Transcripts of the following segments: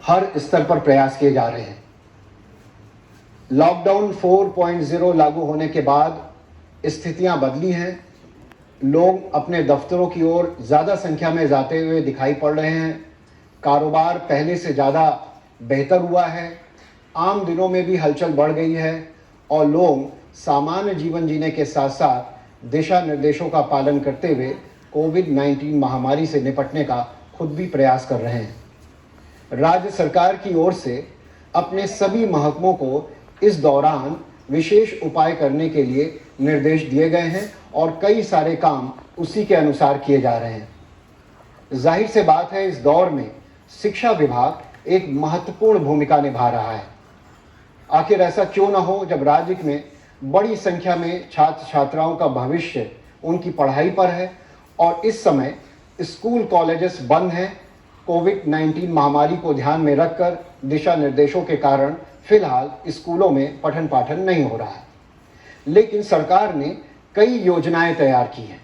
हर स्तर पर प्रयास किए जा रहे हैं। लॉकडाउन 4.0 लागू होने के बाद स्थितियां बदली हैं। लोग अपने दफ्तरों की ओर ज़्यादा संख्या में जाते हुए दिखाई पड़ रहे हैं। कारोबार पहले से ज़्यादा बेहतर हुआ है। आम दिनों में भी हलचल बढ़ गई है और लोग सामान्य जीवन जीने के साथ साथ दिशा निर्देशों का पालन करते हुए कोविड-19 महामारी से निपटने का खुद भी प्रयास कर रहे हैं। राज्य सरकार की ओर से अपने सभी महकमों को इस दौरान विशेष उपाय करने के लिए निर्देश दिए गए हैं और कई सारे काम उसी के अनुसार किए जा रहे हैं। जाहिर सी बात है, इस दौर में शिक्षा विभाग एक महत्वपूर्ण भूमिका निभा रहा है। आखिर ऐसा क्यों न हो जब राज्य में बड़ी संख्या में छात्र छात्राओं का भविष्य उनकी पढ़ाई पर है और इस समय स्कूल कॉलेजेस बंद हैं। कोविड-19 महामारी को ध्यान में रखकर दिशा निर्देशों के कारण फिलहाल स्कूलों में पठन पाठन नहीं हो रहा है, लेकिन सरकार ने कई योजनाएं तैयार की हैं।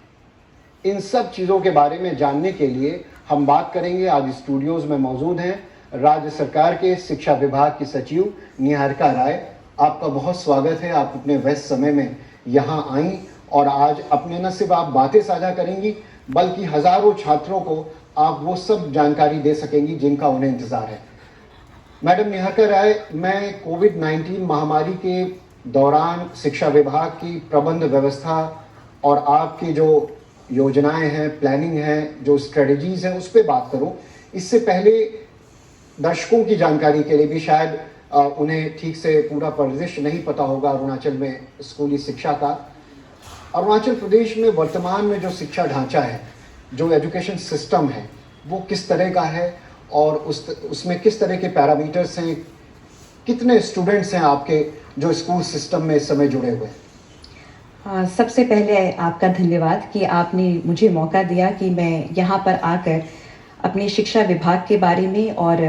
इन सब चीज़ों के बारे में जानने के लिए हम बात करेंगे। आज स्टूडियोज़ में मौजूद हैं राज्य सरकार के शिक्षा विभाग की सचिव निहारिका राय। आपका बहुत स्वागत है। आप अपने व्यस्त समय में यहाँ आई और आज अपने न सिर्फ आप बातें साझा करेंगी बल्कि हज़ारों छात्रों को आप वो सब जानकारी दे सकेंगी जिनका उन्हें इंतज़ार है। मैडम निहारिका राय, मैं कोविड-19 महामारी के दौरान शिक्षा विभाग की प्रबंध व्यवस्था और आपकी जो योजनाएं हैं, प्लानिंग है, जो स्ट्रेटजीज़ हैं, उस पर बात करूं। इससे पहले दर्शकों की जानकारी के लिए भी शायद उन्हें ठीक से पूरा परिदृश्य नहीं पता होगा अरुणाचल में स्कूली शिक्षा का। अरुणाचल प्रदेश में वर्तमान में जो शिक्षा ढांचा है, जो एजुकेशन सिस्टम है, वो किस तरह का है और उसमें किस तरह के पैरामीटर्स हैं, कितने स्टूडेंट्स हैं आपके जो स्कूल सिस्टम में इस समय जुड़े हुए हैं? सबसे पहले आपका धन्यवाद कि आपने मुझे मौका दिया कि मैं यहाँ पर आकर अपने शिक्षा विभाग के बारे में और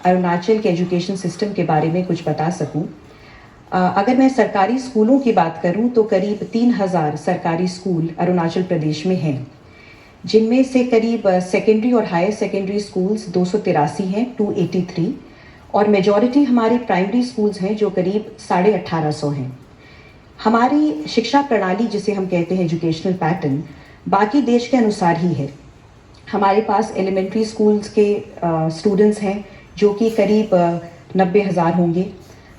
अरुणाचल के एजुकेशन सिस्टम के बारे में कुछ बता सकूं। अगर मैं सरकारी स्कूलों की बात करूं तो करीब 3000 सरकारी स्कूल अरुणाचल प्रदेश में हैं, जिनमें से करीब सेकेंडरी और हायर सेकेंडरी स्कूल्स 283 हैं, 283, और मेजॉरिटी हमारे प्राइमरी स्कूल्स हैं जो करीब 1850 हैं। हमारी शिक्षा प्रणाली, जिसे हम कहते हैं एजुकेशनल पैटर्न, बाकी देश के अनुसार ही है। हमारे पास एलिमेंट्री स्कूल्स के स्टूडेंट्स हैं जो कि करीब 90,000 होंगे।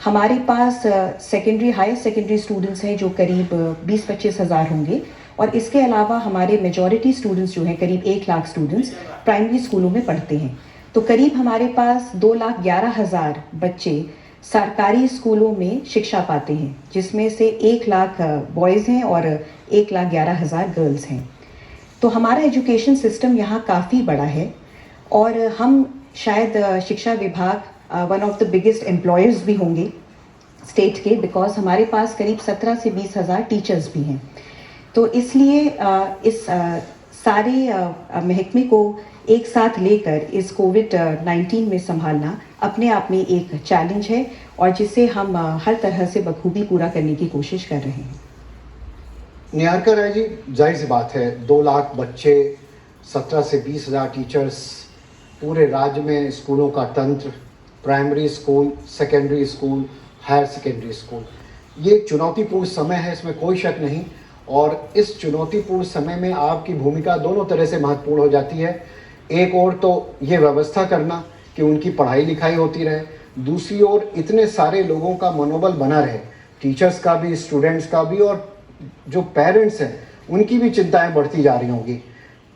हमारे पास सेकेंडरी हायर सेकेंडरी स्टूडेंट्स हैं जो करीब 20-25 हज़ार होंगे, और इसके अलावा हमारे मेजॉरिटी स्टूडेंट्स जो हैं, करीब 1 लाख स्टूडेंट्स प्राइमरी स्कूलों में पढ़ते हैं। तो करीब हमारे पास 2,11,000 बच्चे सरकारी स्कूलों में शिक्षा पाते हैं, जिसमें से 1 लाख बॉयज़ हैं और 1,11,000 गर्ल्स हैं। तो हमारा एजुकेशन सिस्टम यहाँ काफ़ी बड़ा है और हम शायद शिक्षा विभाग one of the biggest employers भी होंगे स्टेट के, बिकॉज हमारे पास करीब 17 से 20 हज़ार टीचर्स भी हैं। तो इसलिए इस सारे महकमे को एक साथ लेकर इस कोविड-19 में संभालना अपने आप में एक चैलेंज है और जिसे हम हर तरह से बखूबी पूरा करने की कोशिश कर रहे हैं। निहारिका राय जी, जाहिर सी बात है 2 लाख बच्चे, 17 से 20 हज़ार टीचर्स, पूरे राज्य में स्कूलों का तंत्र, primary school, secondary school, higher secondary school, ये चुनौतीपूर्ण समय है, इसमें कोई शक नहीं। और इस चुनौतीपूर्ण समय में आपकी भूमिका दोनों तरह से महत्वपूर्ण हो जाती है। एक ओर तो ये व्यवस्था करना कि उनकी पढ़ाई लिखाई होती रहे, दूसरी ओर इतने सारे लोगों का मनोबल बना रहे, टीचर्स का भी, स्टूडेंट्स का भी, और जो पेरेंट्स हैं उनकी भी चिंताएं बढ़ती जा रही होंगी।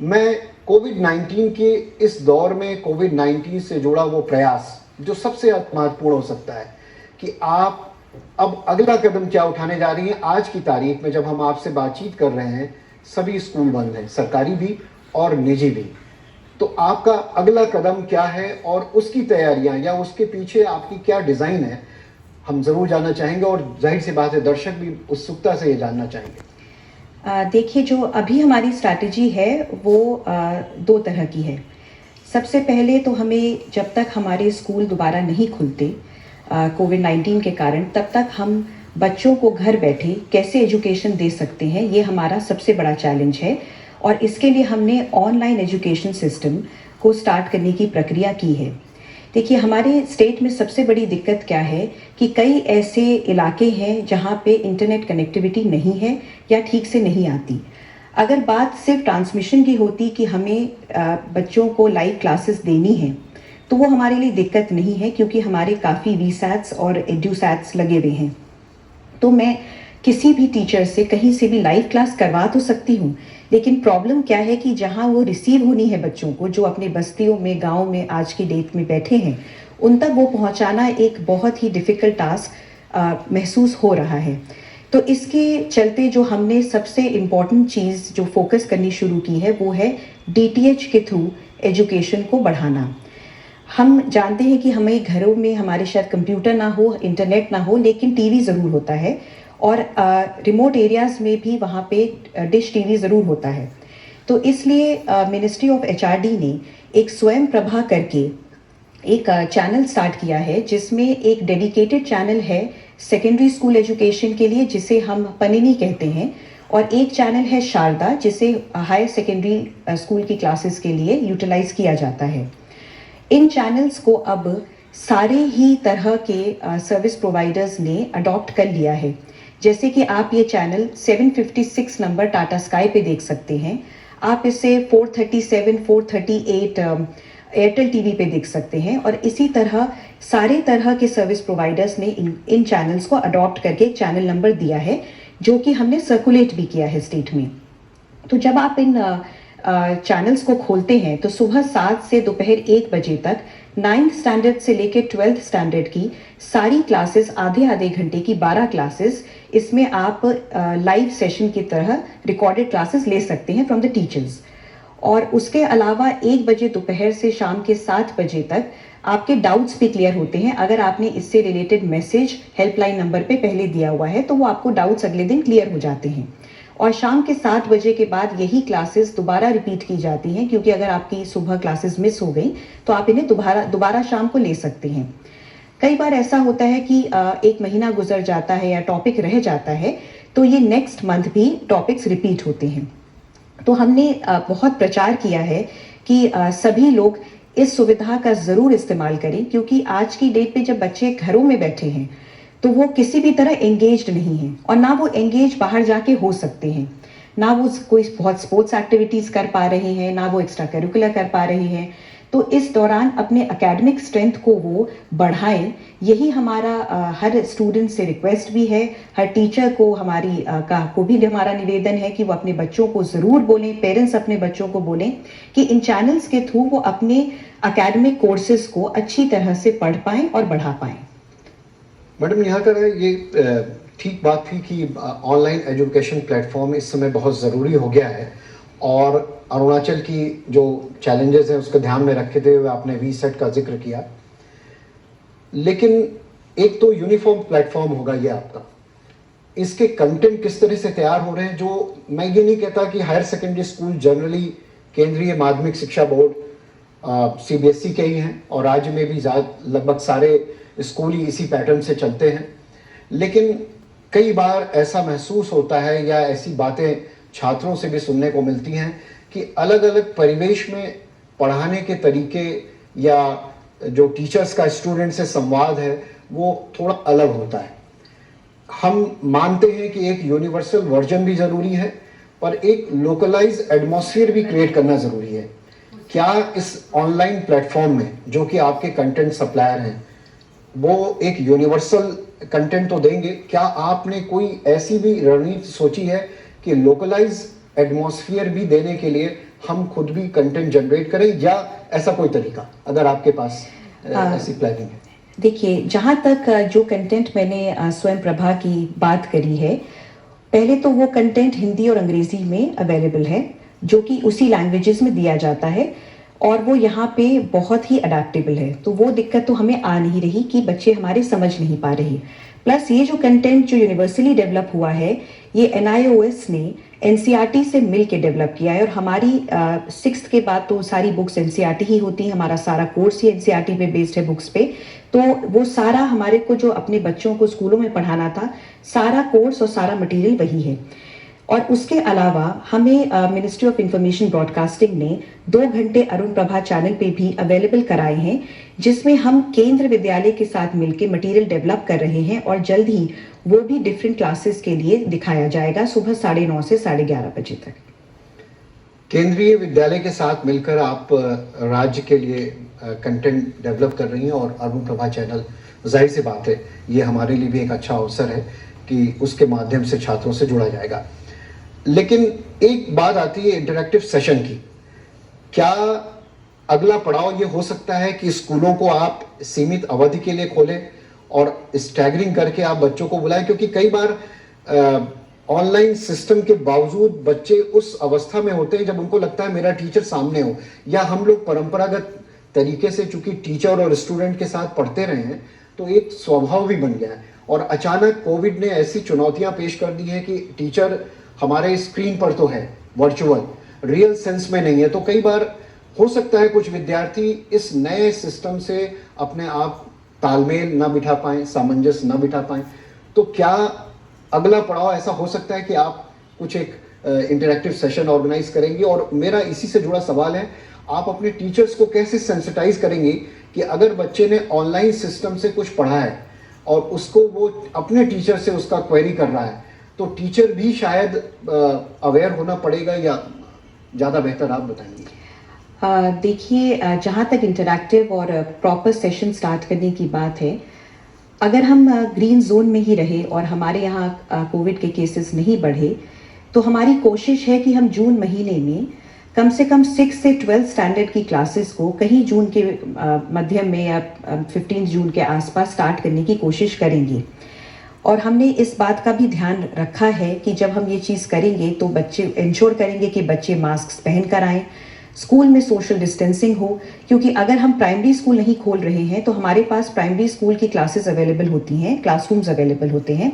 मैं कोविड-19 के इस दौर में कोविड-19 से जुड़ा वो प्रयास जो सबसे महत्वपूर्ण हो सकता है कि आप अब अगला कदम क्या उठाने जा रही हैं। आज की तारीख में जब हम आपसे बातचीत कर रहे हैं, सभी स्कूल बंद हैं, सरकारी भी और निजी भी। तो आपका अगला कदम क्या है और उसकी तैयारियां या उसके पीछे आपकी क्या डिज़ाइन है, हम ज़रूर जानना चाहेंगे और जाहिर सी बात है दर्शक भी उत्सुकता से ये जानना चाहेंगे। देखिए, जो अभी हमारी स्ट्रैटेजी है वो 2 तरह की है। सबसे पहले तो हमें, जब तक हमारे स्कूल दोबारा नहीं खुलते कोविड-19 के कारण, तब तक हम बच्चों को घर बैठे कैसे एजुकेशन दे सकते हैं, ये हमारा सबसे बड़ा चैलेंज है। और इसके लिए हमने ऑनलाइन एजुकेशन सिस्टम को स्टार्ट करने की प्रक्रिया की है। देखिए, हमारे स्टेट में सबसे बड़ी दिक्कत क्या है कि कई ऐसे इलाके हैं जहाँ पे इंटरनेट कनेक्टिविटी नहीं है या ठीक से नहीं आती। अगर बात सिर्फ ट्रांसमिशन की होती कि हमें बच्चों को लाइव क्लासेस देनी है, तो वो हमारे लिए दिक्कत नहीं है क्योंकि हमारे काफ़ी वीसैट्स और एड्यूसैट्स लगे हुए हैं। तो मैं किसी भी टीचर से कहीं से भी लाइव क्लास करवा तो सकती हूँ, लेकिन प्रॉब्लम क्या है कि जहाँ वो रिसीव होनी है बच्चों को, जो अपने बस्तियों में, गाँव में आज की डेट में बैठे हैं, उन तक वो पहुँचाना एक बहुत ही डिफ़िकल्ट टास्क महसूस हो रहा है। तो इसके चलते जो हमने सबसे इम्पॉर्टेंट चीज़ जो फोकस करनी शुरू की है, वो है डीटीएच के थ्रू एजुकेशन को बढ़ाना। हम जानते हैं कि हमें घरों में हमारे शायद कंप्यूटर ना हो, इंटरनेट ना हो, लेकिन टीवी ज़रूर होता है और रिमोट एरियाज़ में भी वहाँ पे डिश टीवी ज़रूर होता है। तो इसलिए मिनिस्ट्री ऑफ एचआरडी ने एक स्वयं प्रभा करके एक चैनल स्टार्ट किया है, जिसमें एक डेडिकेटेड चैनल है सेकेंडरी स्कूल एजुकेशन के लिए, जिसे हम पनिनी कहते हैं, और एक चैनल है शारदा, जिसे हायर सेकेंडरी स्कूल की क्लासेस के लिए यूटिलाइज किया जाता है। इन चैनल्स को अब सारे ही तरह के सर्विस प्रोवाइडर्स ने अडॉप्ट कर लिया है। जैसे कि आप ये चैनल 756 नंबर टाटा स्काई पे देख सकते हैं, आप इसे 437, 438 एयरटेल टीवी पे देख सकते हैं, और इसी तरह सारे तरह के सर्विस प्रोवाइडर्स ने इन चैनल्स को अडॉप्ट करके एक चैनल नंबर दिया है, जो कि हमने सर्कुलेट भी किया है स्टेट में। तो जब आप इन चैनल्स को खोलते हैं तो सुबह 7 से दोपहर 1 बजे तक 9th स्टैंडर्ड से लेकर 12th स्टैंडर्ड की सारी क्लासेस, आधे आधे घंटे की 12 क्लासेस, इसमें आप लाइव सेशन की तरह रिकॉर्डेड क्लासेस ले सकते हैं फ्रॉम द टीचर्स। और उसके अलावा 1 बजे दोपहर से शाम के 7 बजे तक आपके डाउट्स भी क्लियर होते हैं। अगर आपने इससे रिलेटेड मैसेज हेल्पलाइन नंबर पे पहले दिया हुआ है, तो वो आपको डाउट्स अगले दिन क्लियर हो जाते हैं। और शाम के 7 बजे के बाद यही क्लासेस दोबारा रिपीट की जाती हैं, क्योंकि अगर आपकी सुबह क्लासेस मिस हो गई तो आप इन्हें दोबारा शाम को ले सकते हैं। कई बार ऐसा होता है कि 1 महीना गुजर जाता है या टॉपिक रह जाता है, तो ये नेक्स्ट मंथ भी टॉपिक्स रिपीट होते हैं। तो हमने बहुत प्रचार किया है कि सभी लोग इस सुविधा का ज़रूर इस्तेमाल करें, क्योंकि आज की डेट पे जब बच्चे घरों में बैठे हैं तो वो किसी भी तरह एंगेज्ड नहीं हैं, और ना वो एंगेज बाहर जाके हो सकते हैं, ना वो कोई बहुत स्पोर्ट्स एक्टिविटीज़ कर पा रहे हैं, ना वो एक्स्ट्रा करिकुलर कर पा रहे हैं। तो इस दौरान अपने एकेडमिक स्ट्रेंथ को वो बढ़ाएं, यही हमारा हर स्टूडेंट से रिक्वेस्ट भी है, हर टीचर को को भी हमारा निवेदन है कि वो अपने बच्चों को ज़रूर बोलें, पेरेंट्स अपने बच्चों को बोलें कि इन चैनल्स के थ्रू वो अपने एकेडमिक कोर्सेज को अच्छी तरह से पढ़ पाएँ और बढ़ा पाएँ। मैडम, यहाँ पर ये ठीक बात थी कि ऑनलाइन एजुकेशन प्लेटफॉर्म इस समय बहुत ज़रूरी हो गया है, और अरुणाचल की जो चैलेंजेस हैं उसको ध्यान में रखते हुए आपने वीसेट का जिक्र किया। लेकिन एक तो यूनिफॉर्म प्लेटफॉर्म होगा ये आपका, इसके कंटेंट किस तरह से तैयार हो रहे हैं? जो मैं ये नहीं कहता कि हायर सेकेंडरी स्कूल जनरली केंद्रीय माध्यमिक शिक्षा बोर्ड सीबीएसई के ही हैं, और राज्य में भी लगभग सारे स्कूल ही इसी पैटर्न से चलते हैं, लेकिन कई बार ऐसा महसूस होता है या ऐसी बातें छात्रों से भी सुनने को मिलती हैं कि अलग अलग परिवेश में पढ़ाने के तरीके या जो टीचर्स का स्टूडेंट से संवाद है वो थोड़ा अलग होता है। हम मानते हैं कि एक यूनिवर्सल वर्जन भी ज़रूरी है, पर एक लोकलाइज एटमॉस्फेयर भी क्रिएट करना ज़रूरी है। क्या इस ऑनलाइन प्लेटफॉर्म में जो कि आपके कंटेंट सप्लायर हैं वो एक यूनिवर्सल कंटेंट तो देंगे, क्या आपने कोई ऐसी भी रणनीति सोची है कि लोकलाइज एटमॉस्फेयर भी देने के लिए हम खुद भी कंटेंट जनरेट करें, या ऐसा कोई तरीका अगर आपके पास ऐसी प्लानिंग है? देखिए, जहाँ तक जो कंटेंट मैंने स्वयं प्रभा की बात करी है, पहले तो वो कंटेंट हिंदी और अंग्रेजी में अवेलेबल है, जो कि उसी लैंग्वेजेस में दिया जाता है, और वो यहाँ पे बहुत ही अडेप्टेबल है। तो वो दिक्कत तो हमें आ नहीं रही कि बच्चे हमारे समझ नहीं पा रहे। प्लस ये जो कंटेंट जो यूनिवर्सली डेवलप हुआ है, ये NIOS ने NCERT से मिल के डेवलप किया है, और हमारी 6th के बाद तो सारी बुक्स NCERT ही होती हैं, हमारा सारा कोर्स ही NCERT पे बेस्ड है बुक्स पे। तो वो सारा हमारे को जो अपने बच्चों को स्कूलों में पढ़ाना था, सारा कोर्स और सारा मटेरियल वही है। और उसके अलावा हमें मिनिस्ट्री ऑफ इंफॉर्मेशन ब्रॉडकास्टिंग ने 2 घंटे अरुण प्रभा चैनल पे भी अवेलेबल कराए हैं, जिसमें हम केंद्र विद्यालय के साथ मिलकर मटेरियल डेवलप कर रहे हैं और जल्द ही वो भी डिफरेंट क्लासेस के लिए दिखाया जाएगा सुबह 9:30 से 11:30 बजे तक। केंद्रीय विद्यालय के साथ मिलकर आप राज्य के लिए कंटेंट डेवलप कर रही हैं और अरुण प्रभा चैनल, जाहिर सी बात है ये हमारे लिए भी एक अच्छा अवसर है कि उसके माध्यम से छात्रों से जुड़ा जाएगा। लेकिन एक बात आती है इंटरैक्टिव सेशन की। क्या अगला पड़ाव ये हो सकता है कि स्कूलों को आप सीमित अवधि के लिए खोलें और स्टैगरिंग करके आप बच्चों को बुलाएं? क्योंकि कई बार ऑनलाइन सिस्टम के बावजूद बच्चे उस अवस्था में होते हैं जब उनको लगता है मेरा टीचर सामने हो, या हम लोग परंपरागत तरीके से चूंकि टीचर और स्टूडेंट के साथ पढ़ते रहे हैं तो एक स्वभाव भी बन गया है, और अचानक कोविड ने ऐसी चुनौतियां पेश कर दी हैं कि टीचर हमारे स्क्रीन पर तो है, वर्चुअल, रियल सेंस में नहीं है। तो कई बार हो सकता है कुछ विद्यार्थी इस नए सिस्टम से अपने आप तालमेल ना बिठा पाएं, सामंजस्य ना बिठा पाएं। तो क्या अगला पड़ाव ऐसा हो सकता है कि आप कुछ एक इंटरैक्टिव सेशन ऑर्गेनाइज करेंगे? और मेरा इसी से जुड़ा सवाल है, आप अपने टीचर्स को कैसे सेंसिटाइज करेंगे कि अगर बच्चे ने ऑनलाइन सिस्टम से कुछ पढ़ा है और उसको वो अपने टीचर से उसका क्वेरी कर रहा है, तो टीचर भी शायद अवेयर होना पड़ेगा, या ज़्यादा बेहतर आप बताएंगे? देखिए, जहाँ तक इंटरैक्टिव और प्रॉपर सेशन स्टार्ट करने की बात है, अगर हम ग्रीन जोन में ही रहे और हमारे यहाँ कोविड के केसेस नहीं बढ़े, तो हमारी कोशिश है कि हम जून महीने में कम से कम 6 से 12 स्टैंडर्ड की क्लासेस को कहीं जून के मध्य में या 15 जून के आसपास स्टार्ट करने की कोशिश करेंगे। और हमने इस बात का भी ध्यान रखा है कि जब हम ये चीज़ करेंगे तो बच्चे इंश्योर करेंगे कि बच्चे मास्क पहन कर आएँ, स्कूल में सोशल डिस्टेंसिंग हो, क्योंकि अगर हम प्राइमरी स्कूल नहीं खोल रहे हैं तो हमारे पास प्राइमरी स्कूल की क्लासेस अवेलेबल होती हैं, क्लासरूम्स अवेलेबल होते हैं,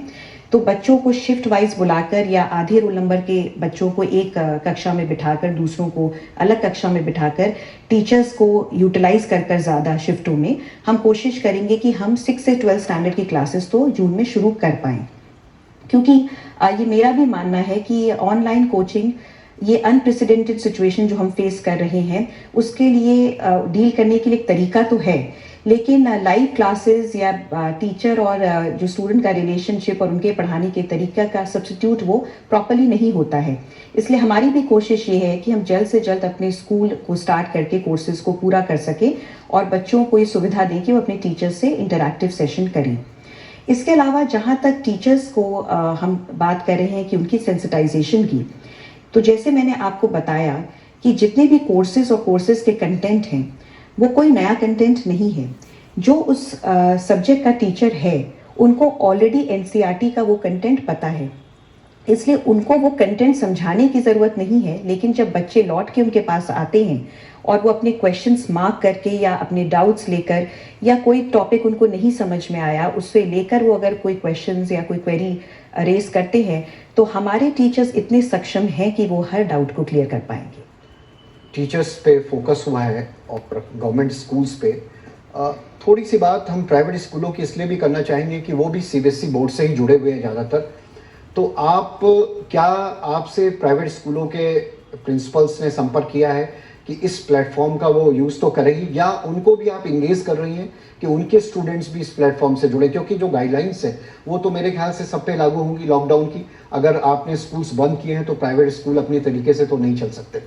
तो बच्चों को शिफ्ट वाइज बुलाकर या आधे रोल नंबर के बच्चों को एक कक्षा में बिठाकर दूसरों को अलग कक्षा में बिठाकर टीचर्स को यूटिलाइज कर ज़्यादा शिफ्टों में हम कोशिश करेंगे कि हम 6 से 12 स्टैंडर्ड की क्लासेस तो जून में शुरू कर पाएँ। क्योंकि ये मेरा भी मानना है कि ऑनलाइन कोचिंग, ये अनप्रेसिडेंटेड सिचुएशन जो हम फेस कर रहे हैं उसके लिए डील करने के लिए एक तरीका तो है, लेकिन लाइव क्लासेस या टीचर और जो स्टूडेंट का रिलेशनशिप और उनके पढ़ाने के तरीका का सब्स्टिट्यूट वो प्रॉपर्ली नहीं होता है। इसलिए हमारी भी कोशिश ये है कि हम जल्द से जल्द अपने स्कूल को स्टार्ट करके कोर्सेज को पूरा कर सकें और बच्चों को ये सुविधा दें कि वो अपने टीचर्स से इंटरैक्टिव सेशन करें। इसके अलावा जहाँ तक टीचर्स को हम बात कर रहे हैं कि उनकी सेंसिटाइजेशन की, तो जैसे मैंने आपको बताया कि जितने भी कोर्सेज और कोर्सेज के कंटेंट हैं वो कोई नया कंटेंट नहीं है। जो उस सब्जेक्ट का टीचर है उनको ऑलरेडी एनसीईआरटी का वो कंटेंट पता है, इसलिए उनको वो कंटेंट समझाने की ज़रूरत नहीं है। लेकिन जब बच्चे लौट के उनके पास आते हैं और वो अपने क्वेश्चंस मार्क करके या अपने डाउट्स लेकर या कोई टॉपिक उनको नहीं समझ में आया उससे लेकर वो अगर कोई क्वेश्चंस या कोई क्वेरी रेस करते हैं तो हमारे टीचर्स इतने सक्षम हैं कि वो हर डाउट को क्लियर कर पाएंगे। टीचर्स पे फोकस हुआ है और गवर्नमेंट स्कूल्स पे। थोड़ी सी बात हम प्राइवेट स्कूलों की इसलिए भी करना चाहेंगे कि वो भी सीबीएसई बोर्ड से ही जुड़े हुए हैं ज़्यादातर। तो आपसे प्राइवेट स्कूलों के प्रिंसिपल्स ने संपर्क किया है कि इस प्लेटफॉर्म का वो यूज़ तो करेगी, या उनको भी आप इंगेज कर रही हैं कि उनके स्टूडेंट्स भी इस प्लेटफॉर्म से जुड़े? क्योंकि जो गाइडलाइंस है वो तो मेरे ख्याल से सब पे लागू होंगी लॉकडाउन की। अगर आपने स्कूल्स बंद किए हैं तो प्राइवेट स्कूल अपने तरीके से तो नहीं चल सकते।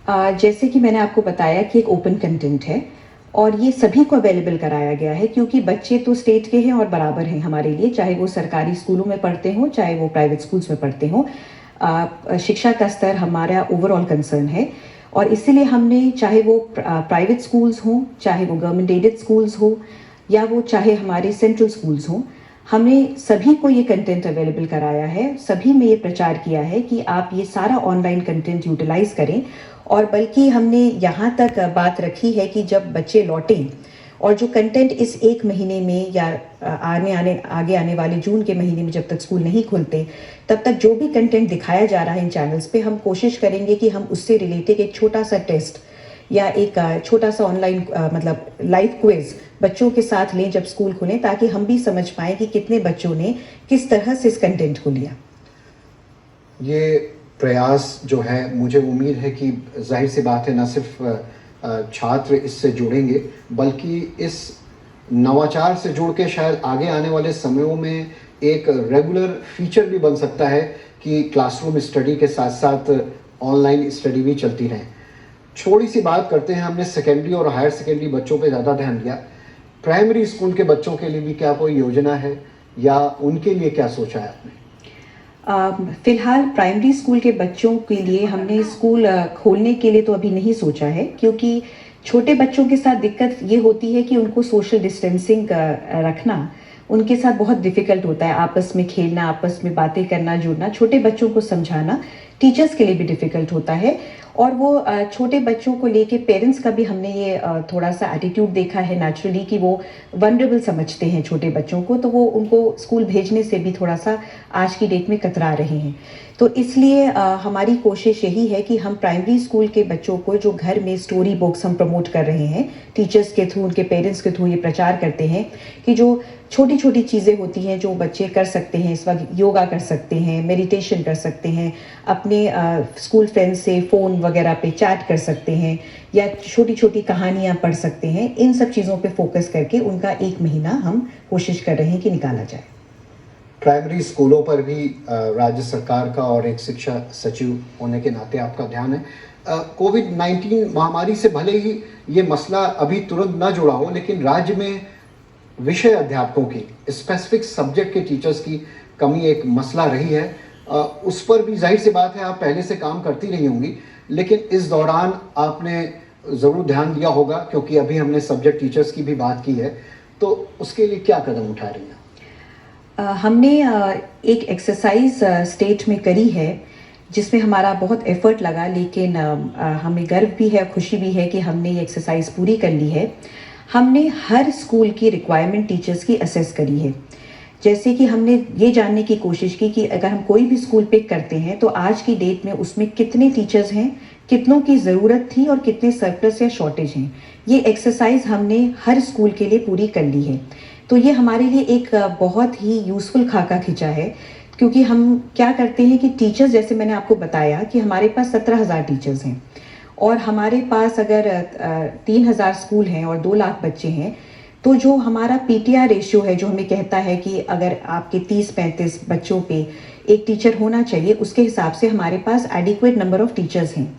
जैसे कि मैंने आपको बताया कि एक ओपन कंटेंट है और ये सभी को अवेलेबल कराया गया है, क्योंकि बच्चे तो स्टेट के हैं और बराबर हैं हमारे लिए, चाहे वो सरकारी स्कूलों में पढ़ते हों चाहे वो प्राइवेट स्कूल्स में पढ़ते हों। शिक्षा का स्तर हमारा ओवरऑल कंसर्न है और इसीलिए हमने, चाहे वो प्राइवेट स्कूल्स हों, चाहे वो गवर्नमेंट एडेड स्कूल्स हो या वो चाहे हमारे सेंट्रल स्कूल्स हों, हमने सभी को ये कंटेंट अवेलेबल कराया है। सभी में ये प्रचार किया है कि आप ये सारा ऑनलाइन कंटेंट यूटिलाइज करें, और बल्कि हमने यहाँ तक बात रखी है कि जब बच्चे लौटें और जो कंटेंट इस एक महीने में या आगे आने वाले जून के महीने में जब तक स्कूल नहीं खुलते तब तक जो भी कंटेंट दिखाया जा रहा है इन चैनल्स पे, हम कोशिश करेंगे कि हम उससे रिलेटेड एक छोटा सा टेस्ट या एक छोटा सा ऑनलाइन मतलब लाइव क्विज बच्चों के साथ लें जब स्कूल खुलें, ताकि हम भी समझ पाएं कि कितने बच्चों ने किस तरह से इस कंटेंट को लिया। ये प्रयास जो है, मुझे उम्मीद है कि जाहिर सी बात है, न सिर्फ छात्र इससे जुड़ेंगे बल्कि इस नवाचार से जुड़ के शायद आगे आने वाले समयों में एक रेगुलर फीचर भी बन सकता है कि क्लासरूम स्टडी के साथ साथ ऑनलाइन स्टडी भी चलती रहे। छोटी सी बात करते हैं, हमने सेकेंडरी और हायर सेकेंडरी बच्चों पे ज़्यादा ध्यान दिया, प्राइमरी स्कूल के बच्चों के लिए भी क्या कोई योजना है या उनके लिए क्या सोचा है आपने? फिलहाल प्राइमरी स्कूल के बच्चों के लिए हमने स्कूल खोलने के लिए तो अभी नहीं सोचा है, क्योंकि छोटे बच्चों के साथ दिक्कत ये होती है कि उनको सोशल डिस्टेंसिंग रखना उनके साथ बहुत डिफिकल्ट होता है। आपस में खेलना, आपस में बातें करना, जुड़ना, छोटे बच्चों को समझाना टीचर्स के लिए भी डिफिकल्ट होता है। और वो छोटे बच्चों को लेके पेरेंट्स का भी हमने ये थोड़ा सा एटीट्यूड देखा है नेचुरली कि वो वनरेबल समझते हैं छोटे बच्चों को, तो वो उनको स्कूल भेजने से भी थोड़ा सा आज की डेट में कतरा रहे हैं। तो इसलिए हमारी कोशिश यही है कि हम प्राइमरी स्कूल के बच्चों को, जो घर में स्टोरी बुक्स हम प्रमोट कर रहे हैं, टीचर्स के थ्रू, उनके पेरेंट्स के थ्रू ये प्रचार करते हैं कि जो छोटी छोटी चीज़ें होती हैं जो बच्चे कर सकते हैं इस वक्त, योगा कर सकते हैं, मेडिटेशन कर सकते हैं, अपने स्कूल फ्रेंड्स से फ़ोन वगैरह पे चैट कर सकते हैं, या छोटी छोटी कहानियाँ पढ़ सकते हैं। इन सब चीज़ों पे फोकस करके उनका 1 महीना हम कोशिश कर रहे हैं कि निकाला जाए। प्राइमरी स्कूलों पर भी राज्य सरकार का और एक शिक्षा सचिव होने के नाते आपका ध्यान है। कोविड-19 महामारी से भले ही ये मसला अभी तुरंत न जुड़ा हो, लेकिन राज्य में विषय अध्यापकों की, स्पेसिफिक सब्जेक्ट के टीचर्स की कमी एक मसला रही है। उस पर भी जाहिर सी बात है आप पहले से काम करती रही होंगी, लेकिन इस दौरान आपने ज़रूर ध्यान दिया होगा, क्योंकि अभी हमने सब्जेक्ट टीचर्स की भी बात की है, तो उसके लिए क्या कदम उठा रही हैं? हमने एक एक्सरसाइज स्टेट में करी है जिसमें हमारा बहुत एफर्ट लगा, लेकिन हमें गर्व भी है, खुशी भी है कि हमने ये एक्सरसाइज पूरी कर ली है। हमने हर स्कूल की रिक्वायरमेंट टीचर्स की असेस करी है। जैसे कि हमने ये जानने की कोशिश की कि अगर हम कोई भी स्कूल पिक करते हैं तो आज की डेट में उसमें कितने टीचर्स हैं, कितनों की ज़रूरत थी और कितने सरप्लस या शॉर्टेज हैं। ये एक्सरसाइज हमने हर स्कूल के लिए पूरी कर ली है। तो ये हमारे लिए एक बहुत ही यूज़फुल खाका खिंचा है, क्योंकि हम क्या करते हैं कि टीचर्स, जैसे मैंने आपको बताया कि हमारे पास 17,000 टीचर्स हैं और हमारे पास अगर 3,000 स्कूल हैं और 2 लाख बच्चे हैं, तो जो हमारा पीटीआर रेशियो है, जो हमें कहता है कि अगर आपके 30-35 बच्चों पे एक टीचर होना चाहिए, उसके हिसाब से हमारे पास एडिक्वेट नंबर ऑफ टीचर्स हैं।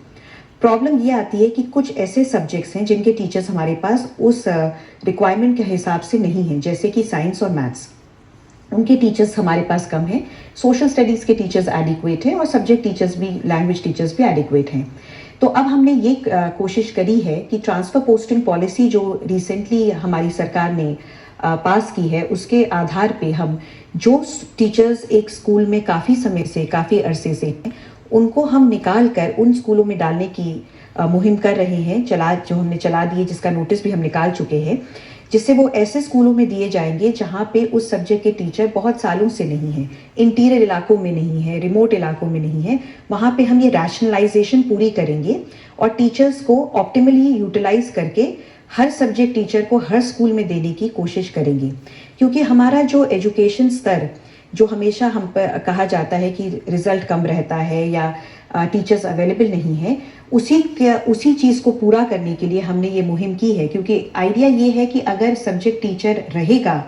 प्रॉब्लम ये आती है कि कुछ ऐसे सब्जेक्ट्स हैं जिनके टीचर्स हमारे पास उस रिक्वायरमेंट के हिसाब से नहीं हैं, जैसे कि साइंस और मैथ्स, उनके टीचर्स हमारे पास कम हैं। सोशल स्टडीज़ के टीचर्स एडिक्वेट हैं और सब्जेक्ट टीचर्स भी, लैंग्वेज टीचर्स भी एडिक्वेट हैं। तो अब हमने ये कोशिश करी है कि ट्रांसफ़र पोस्टिंग पॉलिसी जो रिसेंटली हमारी सरकार ने पास की है, उसके आधार पे हम जो टीचर्स एक स्कूल में काफ़ी समय से, काफ़ी अरसे से हैं, उनको हम निकाल कर उन स्कूलों में डालने की मुहिम कर रहे हैं, जो हमने चला दी है, जिसका नोटिस भी हम निकाल चुके हैं, जिससे वो ऐसे स्कूलों में दिए जाएंगे जहाँ पे उस सब्जेक्ट के टीचर बहुत सालों से नहीं हैं, इंटीरियर इलाकों में नहीं है, रिमोट इलाकों में नहीं है। वहाँ पे हम ये रैशनलाइजेशन पूरी करेंगे और टीचर्स को ऑप्टिमली यूटिलाइज करके हर सब्जेक्ट टीचर को हर स्कूल में देने की कोशिश करेंगे। क्योंकि हमारा जो एजुकेशन स्तर, जो हमेशा हम पर कहा जाता है कि रिजल्ट कम रहता है या टीचर्स अवेलेबल नहीं है, उसी चीज़ को पूरा करने के लिए हमने ये मुहिम की है। क्योंकि आइडिया ये है कि अगर सब्जेक्ट टीचर रहेगा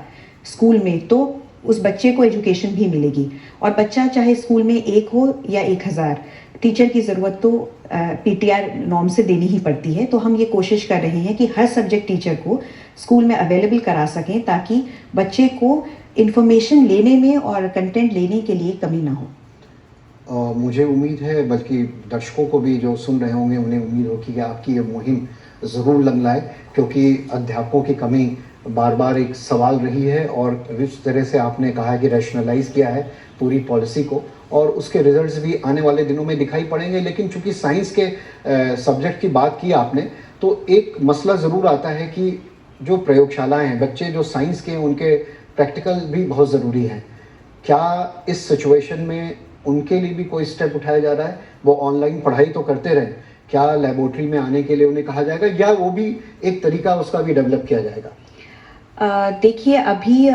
स्कूल में तो उस बच्चे को एजुकेशन भी मिलेगी, और बच्चा चाहे स्कूल में 1 हो या 1000, टीचर की ज़रूरत तो पीटीआर नॉर्म से देनी ही पड़ती है। तो हम ये कोशिश कर रहे हैं कि हर सब्जेक्ट टीचर को स्कूल में अवेलेबल करा सकें, ताकि बच्चे को इंफॉर्मेशन लेने में और कंटेंट लेने के लिए कमी ना हो। मुझे उम्मीद है, बल्कि दर्शकों को भी जो सुन रहे होंगे उन्हें उम्मीद होगी कि आपकी ये मुहिम ज़रूर लंघाए, क्योंकि अध्यापकों की कमी बार बार एक सवाल रही है। और जिस तरह से आपने कहा कि रैशनलाइज किया है पूरी पॉलिसी को, और उसके रिजल्ट्स भी आने वाले दिनों में दिखाई पड़ेंगे। लेकिन चूंकि साइंस के सब्जेक्ट की बात की आपने, तो एक मसला ज़रूर आता है कि जो प्रयोगशालाएँ हैं, बच्चे जो साइंस के, उनके प्रैक्टिकल भी बहुत ज़रूरी हैं। क्या इस सिचुएशन में उनके लिए भी कोई स्टेप उठाया जा रहा है? वो ऑनलाइन पढ़ाई तो करते रहें, क्या लैबोरेटरी में आने के लिए उन्हें कहा जाएगा, या वो भी एक तरीका उसका भी डेवलप किया जाएगा? देखिए अभी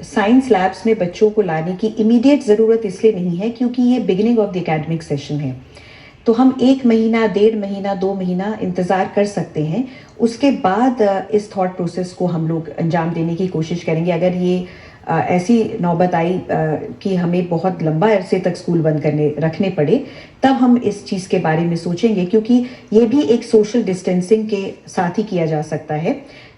साइंस लैब्स में बच्चों को लाने की इमीडिएट ज़रूरत इसलिए नहीं है क्योंकि ये beginning of the academic session है। तो हम 1 महीना, 1.5 महीना, 2 महीना इंतज़ार कर सकते हैं। उसके बाद इस थॉट प्रोसेस को हम लोग अंजाम देने की कोशिश करेंगे। अगर ये ऐसी नौबत आई कि हमें बहुत लंबा अरसे तक स्कूल बंद करने रखने पड़े, तब हम इस चीज़ के बारे में सोचेंगे क्योंकि ये भी एक सोशल डिस्टेंसिंग के साथ ही किया जा सकता है।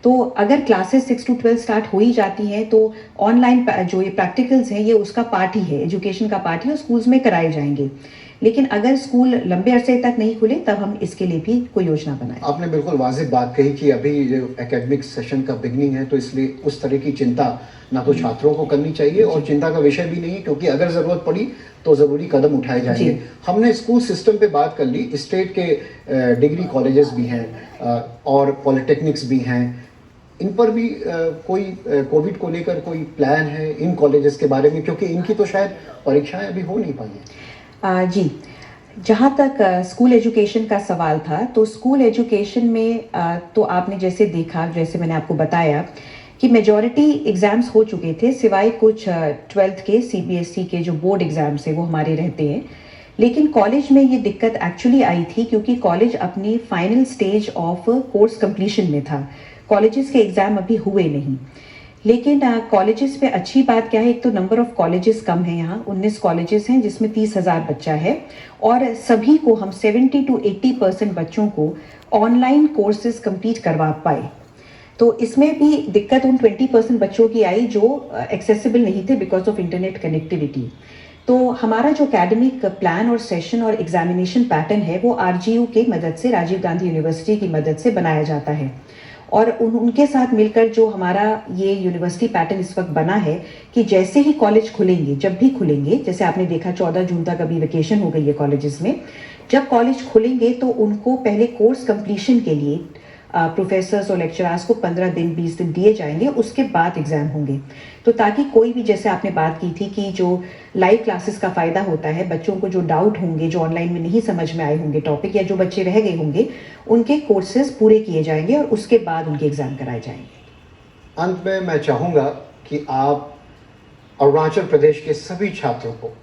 तो अगर क्लासेस 6 to 12 स्टार्ट हो ही जाती हैं तो ऑनलाइन जो ये प्रैक्टिकल्स हैं ये उसका पार्ट ही है, एजुकेशन का पार्ट ही, और स्कूल्स में कराए जाएंगे। लेकिन अगर स्कूल लंबे अरसे तक नहीं खुले तब हम इसके लिए भी कोई योजना बनाएं। आपने बिल्कुल वाजिब बात कही कि अभी जो एकेडमिक सेशन का बिगनिंग है तो इसलिए उस तरह की चिंता ना तो छात्रों को करनी चाहिए और चिंता का विषय भी नहीं है, क्योंकि अगर ज़रूरत पड़ी तो ज़रूरी कदम उठाए जाएंगे। हमने स्कूल सिस्टम पे बात कर ली, स्टेट के डिग्री कॉलेजेस भी हैं और पॉलिटेक्निक्स भी हैं, इन पर भी कोई कोविड को लेकर कोई प्लान है इन कॉलेजेस के बारे में, क्योंकि इनकी तो शायद परीक्षाएं अभी हो नहीं पाई हैं। जी, जहाँ तक स्कूल एजुकेशन का सवाल था, तो स्कूल एजुकेशन में तो आपने जैसे देखा, जैसे मैंने आपको बताया कि मेजॉरिटी एग्ज़ाम्स हो चुके थे, सिवाय कुछ 12th के सीबीएसई के जो बोर्ड एग्ज़ाम्स हैं वो हमारे रहते हैं। लेकिन कॉलेज में ये दिक्कत एक्चुअली आई थी क्योंकि कॉलेज अपनी final stage of course completion में था। कॉलेजेस के एग्ज़ाम अभी हुए नहीं। लेकिन कॉलेजेस पे अच्छी बात क्या है, एक तो नंबर ऑफ कॉलेजेस कम है, यहाँ 19 कॉलेजेस हैं जिसमें 30,000 बच्चा है और सभी को हम 70 to 80% बच्चों को ऑनलाइन कोर्सेज कंप्लीट करवा पाए। तो इसमें भी दिक्कत उन 20% बच्चों की आई जो एक्सेसिबल नहीं थे बिकॉज ऑफ इंटरनेट कनेक्टिविटी। तो हमारा जो एकेडमिक प्लान और सेशन और एग्जामिनेशन पैटर्न है वो आरजीयू के मदद से, राजीव गांधी यूनिवर्सिटी की मदद से बनाया जाता है और उनके साथ मिलकर जो हमारा ये यूनिवर्सिटी पैटर्न इस वक्त बना है कि जैसे ही कॉलेज खुलेंगे, जब भी खुलेंगे, जैसे आपने देखा 14 जून तक अभी वेकेशन हो गई है कॉलेजेस में, जब कॉलेज खुलेंगे तो उनको पहले कोर्स कंप्लीशन के लिए प्रोफेसर्स और लेक्चरर्स को 15 दिन 20 दिन दिए जाएंगे, उसके बाद एग्जाम होंगे। तो ताकि कोई भी, जैसे आपने बात की थी कि जो लाइव क्लासेस का फ़ायदा होता है, बच्चों को जो डाउट होंगे, जो ऑनलाइन में नहीं समझ में आए होंगे टॉपिक, या जो बच्चे रह गए होंगे, उनके कोर्सेज पूरे किए जाएंगे और उसके बाद उनके एग्ज़ाम कराए जाएंगे। अंत में मैं चाहूँगा कि आप अरुणाचल प्रदेश के सभी छात्रों को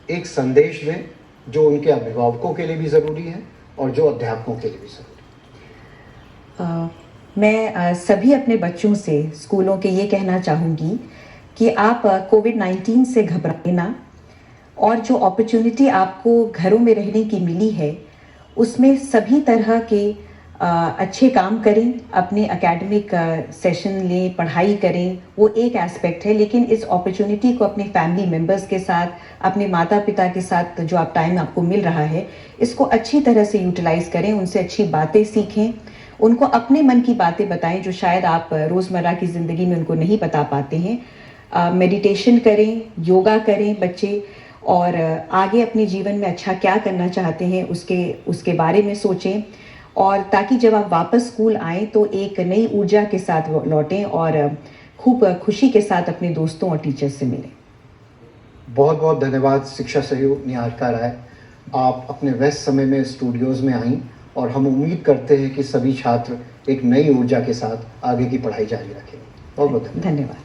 एक संदेश दें जो उनके अभिभावकों के लिए भी ज़रूरी है और जो अध्यापकों के लिए भी ज़रूरी है। मैं सभी अपने बच्चों से, स्कूलों के, ये कहना चाहूँगी कि आप कोविड-19 से घबराएं ना, और जो अपॉर्चुनिटी आपको घरों में रहने की मिली है उसमें सभी तरह के अच्छे काम करें, अपने एकेडमिक सेशन लें, पढ़ाई करें, वो एक एस्पेक्ट है, लेकिन इस अपॉर्चुनिटी को अपने फैमिली मेम्बर्स के साथ, अपने माता पिता के साथ जो आप टाइम आपको मिल रहा है, इसको अच्छी तरह से यूटिलाइज़ करें, उनसे अच्छी बातें सीखें, उनको अपने मन की बातें बताएं जो शायद आप रोज़मर्रा की ज़िंदगी में उनको नहीं बता पाते हैं। मेडिटेशन करें, योगा करें बच्चे, और आगे अपने जीवन में अच्छा क्या करना चाहते हैं उसके बारे में सोचें, और ताकि जब आप वापस स्कूल आएँ तो एक नई ऊर्जा के साथ लौटें और खूब खुशी के साथ अपने दोस्तों और टीचर्स से मिलें। बहुत बहुत धन्यवाद शिक्षा सहयोग निहारिका राय, आप अपने व्यस्त समय में स्टूडियोज़ में आईं और हम उम्मीद करते हैं कि सभी छात्र एक नई ऊर्जा के साथ आगे की पढ़ाई जारी रखेंगे। बहुत बहुत धन्यवाद।